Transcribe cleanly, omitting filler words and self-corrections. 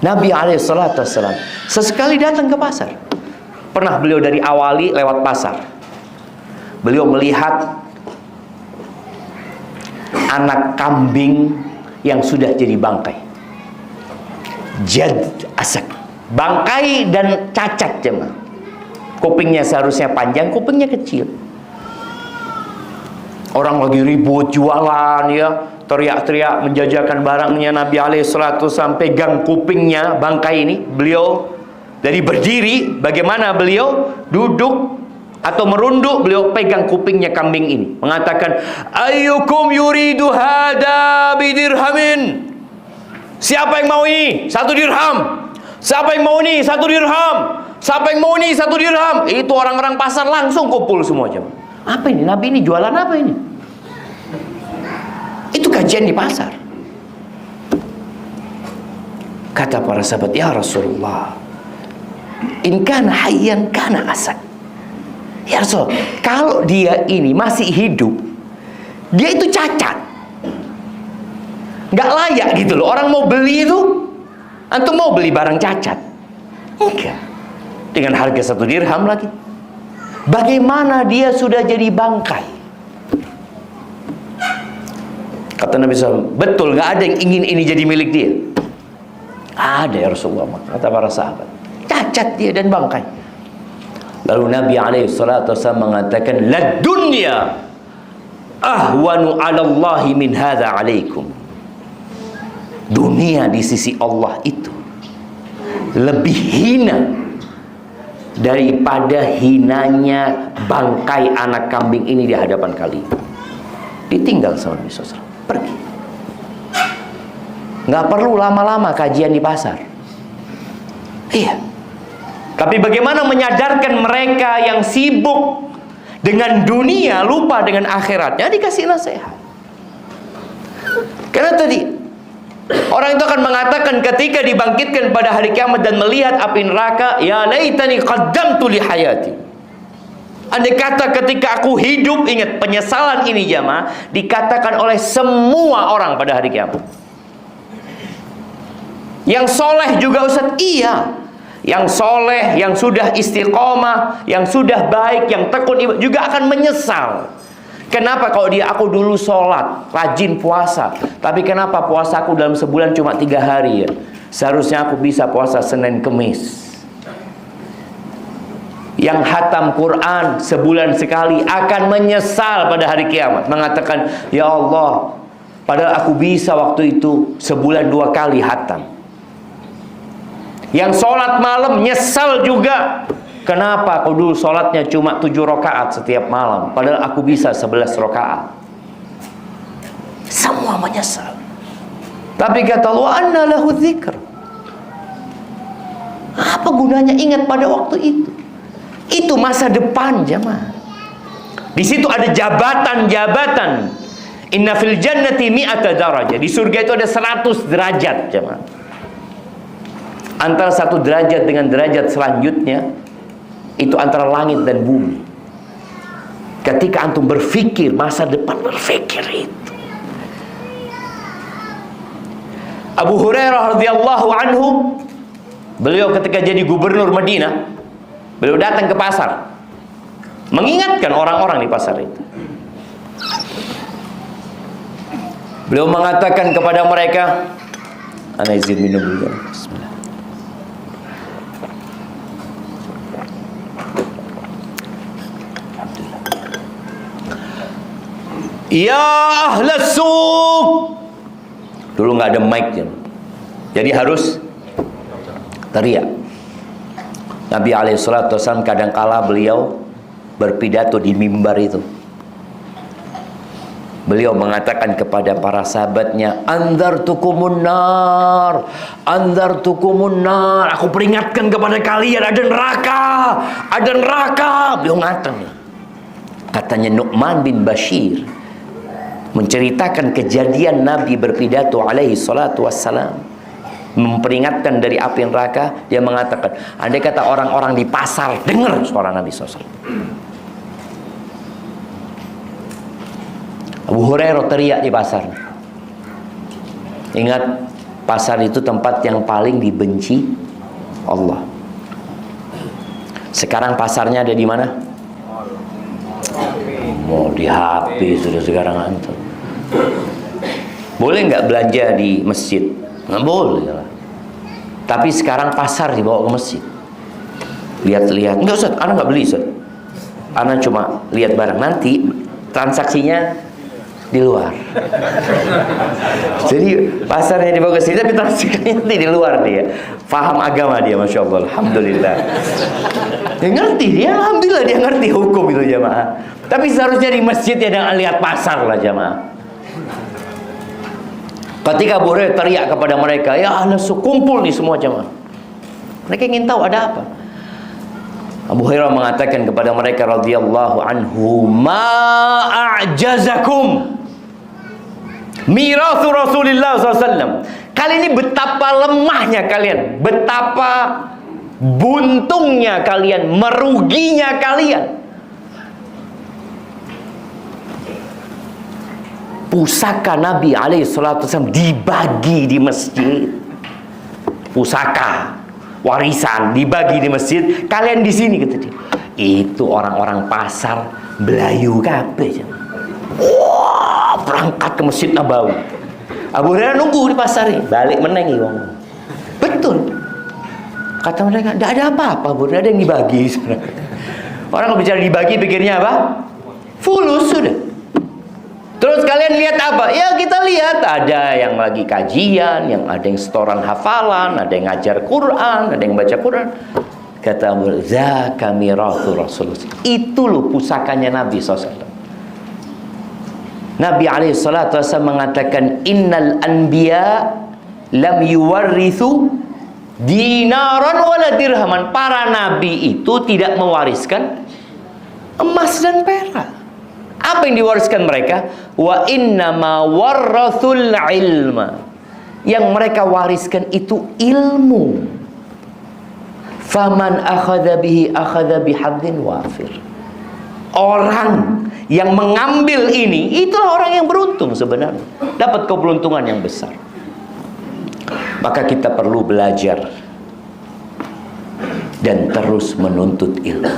Nabi SAW sesekali datang ke pasar. Pernah beliau dari awali lewat pasar. Beliau melihat anak kambing yang sudah jadi bangkai. Jad asak. Bangkai dan cacat jemaah. Kupingnya seharusnya panjang, kupingnya kecil. Orang lagi ribut jualan ya, teriak-teriak menjajakan barangnya. Nabi SAW pegang kupingnya bangkai ini. Beliau dari berdiri, bagaimana beliau duduk atau merunduk, beliau pegang kupingnya kambing ini, mengatakan, ayyukum yuridu hada bidirhamin. Siapa yang mau ini? 1 dirham. Siapa yang mau ini? 1 dirham. Siapa yang mau ini? 1 dirham. Itu orang-orang pasar langsung kumpul semua jemaah. Apa ini? Nabi ini jualan apa ini? Itu kajian di pasar. Kata para sahabat, ya Rasulullah, in kana hayyan kana asad. Ya Rasul, kalau dia ini masih hidup, dia itu cacat, nggak layak gitu loh. Orang mau beli itu, antum mau beli barang cacat? Enggak. Dengan harga 1 dirham lagi. Bagaimana dia sudah jadi bangkai? Kata Nabi SAW, betul, nggak ada yang ingin ini jadi milik dia. Ada ya Rasulullah, kata para sahabat. Cacat dia dan bangkai. Lalu Nabi SAW mengatakan, la dunya ahwanu ala Allahi min hadha alaikum. Dunia di sisi Allah itu lebih hina daripada hinanya bangkai anak kambing ini di hadapan kalian. Ditinggal sama Nabi SAW, pergi. Nggak perlu lama-lama kajian di pasar. Iya. Tapi bagaimana menyadarkan mereka yang sibuk dengan dunia, lupa dengan akhiratnya, dikasih nasihat. Karena tadi orang itu akan mengatakan ketika dibangkitkan pada hari kiamat dan melihat api neraka, ya laitani qaddamtu li hayati. Andai kata ketika aku hidup, ingat penyesalan ini jamaah dikatakan oleh semua orang pada hari kiamat. Yang soleh juga Ustaz, iya. Yang soleh, yang sudah istiqomah, yang sudah baik, yang tekun ibadah juga akan menyesal. Kenapa kalau aku dulu sholat, rajin puasa, tapi kenapa puasaku dalam sebulan cuma 3 hari ya? Seharusnya aku bisa puasa Senin Kemis. Yang hatam Quran sebulan sekali akan menyesal pada hari kiamat, mengatakan, ya Allah, padahal aku bisa waktu itu sebulan 2 kali hatam. Yang sholat malam nyesal juga. Kenapa aku dulu sholatnya cuma 7 rakaat setiap malam, padahal aku bisa 11 rakaat. Semua menyesal. Tapi kata Allah, anna lahu dzikr. Apa gunanya ingat pada waktu itu? Itu masa depan jemaah. Di situ ada jabatan-jabatan. Inna fil jannati mi'ata darajah. Di surga itu ada 100 derajat jemaah. Antara 1 derajat dengan derajat selanjutnya itu antara langit dan bumi. Ketika antum berpikir masa depan, berpikir itu. Abu Hurairah radhiyallahu anhu, beliau ketika jadi gubernur Madinah, beliau datang ke pasar, mengingatkan orang-orang di pasar itu. Beliau mengatakan kepada mereka, ana izin minum dulu. Bismillah. Ya ahlas suq. Dulu nggak ada mic jadi harus teriak. Nabi SAW kadangkala beliau berpidato di mimbar itu. Beliau mengatakan kepada para sahabatnya, anzartukumun nar, anzartukumun nar. Aku peringatkan kepada kalian ada neraka, ada neraka. Beliau ngatakan. Katanya Nu'man bin Bashir menceritakan kejadian Nabi berpidato alaihi salatu wassalam, memperingatkan dari api neraka. Dia mengatakan, andai kata orang-orang di pasar dengar suara Nabi SAW. Abu Hurairah teriak di pasar. Ingat, Pasar itu tempat yang paling dibenci Allah. Sekarang pasarnya ada di mana? Mau di HP sudah sekarang antum. Boleh nggak belanja di masjid? Nggak boleh lah. Tapi sekarang pasar dibawa ke masjid. Lihat-lihat. Enggak Ustaz, ana nggak beli Ustaz. Ana cuma lihat barang. Nanti transaksinya di luar. Jadi pasarnya dibawa ke sini tapi transaksinya di luar dia. Faham agama dia, Masya Allah. Alhamdulillah. Dia ngerti, dia alhamdulillah dia ngerti hukum itu jamaah. Tapi seharusnya di masjid ya jangan lihat pasar lah jamaah. Ketika Abu Hurairah teriak kepada mereka, ya ahli kumpul nih semua jamaah. Mereka ingin tahu ada apa. Abu Hurairah mengatakan kepada mereka radhiyallahu anhu, ma a'jazakum mirathu Rasulullah SAW. Kali ini betapa lemahnya kalian, betapa buntungnya kalian, meruginya kalian. Pusaka Nabi SAW dibagi di masjid. Pusaka, warisan dibagi di masjid. Kalian di sini kata dia. Itu orang-orang pasar belayu kabeh. Wah, berangkat ke Masjid Nabawi. Abu Hurairah nunggu di pasar ini, balik menengi wong. Betul. Kata mereka, tidak ada apa-apa, Abu Hurairah, ada yang dibagi. Orang kalau bicara dibagi pikirnya apa? Fulus sudah. Terus kalian lihat apa? Ya kita lihat ada yang lagi kajian, yang ada yang setoran hafalan, ada yang ngajar Quran, ada yang baca Quran. Kata Abu Hurairah, zaka mirathu Rasulullah. Itu loh pusakanya Nabi SAW. Nabi SAW mengatakan, innal anbiya lam yuwarrithu dinaran wala dirhaman. Para nabi itu tidak mewariskan emas dan perak. Apa yang diwariskan mereka? Wa innama warrathul ilma. Yang mereka wariskan itu ilmu. Faman akhadha bihi akhadha bihadzin wafir. Orang yang mengambil ini, itulah orang yang beruntung sebenarnya. Dapat keberuntungan yang besar. Maka kita perlu belajar dan terus menuntut ilmu.